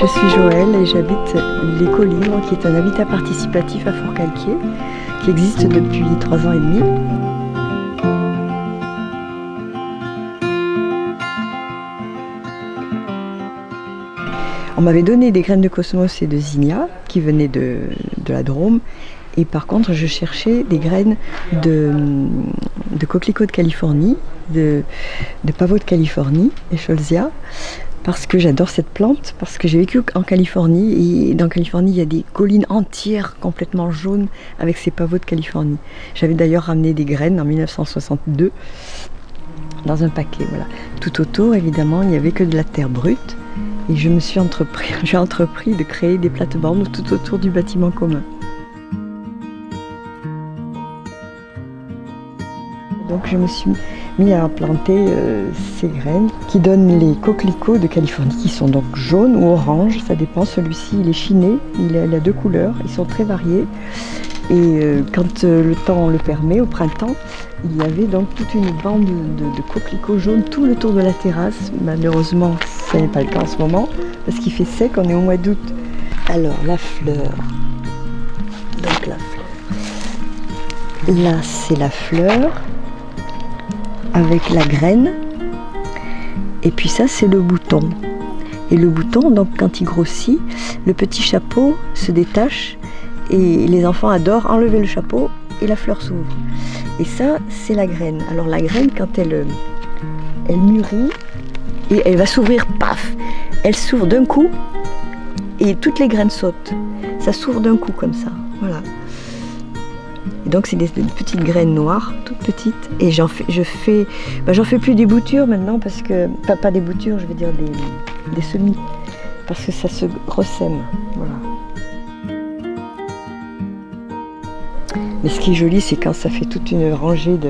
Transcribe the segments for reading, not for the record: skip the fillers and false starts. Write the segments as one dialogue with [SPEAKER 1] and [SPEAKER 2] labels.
[SPEAKER 1] Je suis Joëlle et j'habite l'Écolivre, qui est un habitat participatif à Forcalquier, qui existe depuis 3 ans et demi. On m'avait donné des graines de cosmos et de zinnia qui venaient de la Drôme. Et par contre, je cherchais des graines de coquelicots de Californie, de pavots de Californie, Escholzia, parce que j'adore cette plante, parce que j'ai vécu en Californie, et dans Californie, il y a des collines entières complètement jaunes avec ces pavots de Californie. J'avais d'ailleurs ramené des graines en 1962 dans un paquet, voilà. Tout autour, évidemment, il n'y avait que de la terre brute, et j'ai entrepris de créer des plates-bandes tout autour du bâtiment commun. Donc je me suis mis à planter ces graines qui donnent les coquelicots de Californie, qui sont donc jaunes ou oranges, ça dépend. Celui-ci il est chiné, il a 2 couleurs, ils sont très variés. Et quand le temps le permet, au printemps, il y avait donc toute une bande de coquelicots jaunes tout le tour de la terrasse. Malheureusement, ce n'est pas le cas en ce moment, parce qu'il fait sec, on est au mois d'août. Alors la fleur, donc la fleur, là c'est la fleur, avec la graine, et puis ça c'est le bouton. Et le bouton, donc quand il grossit, le petit chapeau se détache et les enfants adorent enlever le chapeau et la fleur s'ouvre. Et ça c'est la graine. Alors la graine, quand elle mûrit et elle va s'ouvrir, paf, elle s'ouvre d'un coup et toutes les graines sautent. Ça s'ouvre d'un coup comme ça, voilà. Et donc c'est des petites graines noires, toutes petites, et j'en fais plus des boutures maintenant, parce que, pas des boutures, je veux dire des semis, parce que ça se ressème, voilà. Mais ce qui est joli, c'est quand ça fait toute une rangée de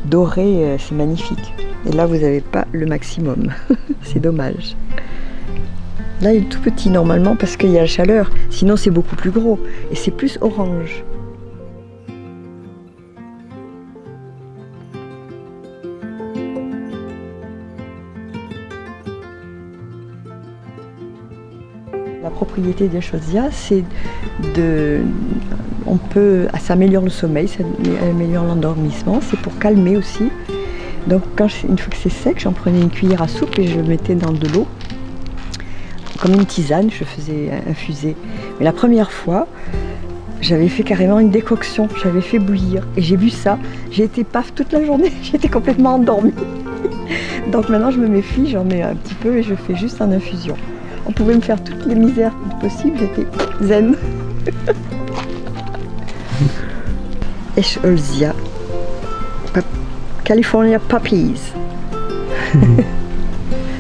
[SPEAKER 1] dorés, c'est magnifique. Et là, vous n'avez pas le maximum, c'est dommage. Là, il est tout petit normalement, parce qu'il y a la chaleur, sinon c'est beaucoup plus gros, et c'est plus orange. La propriété d'Escholzia, c'est ça améliore le sommeil, ça améliore l'endormissement, c'est pour calmer aussi. Donc une fois que c'est sec, j'en prenais une cuillère à soupe et je le mettais dans de l'eau, comme une tisane, je faisais infuser. Mais la première fois, j'avais fait carrément une décoction, j'avais fait bouillir et j'ai bu ça, j'ai été paf toute la journée, j'étais complètement endormie. Donc maintenant je me méfie, j'en mets un petit peu et je fais juste en infusion. On pouvait me faire toutes les misères possibles, j'étais zen. Escholzia, California Poppies.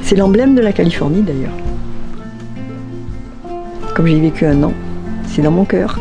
[SPEAKER 1] C'est l'emblème de la Californie d'ailleurs. Comme j'ai vécu 1 an, c'est dans mon cœur.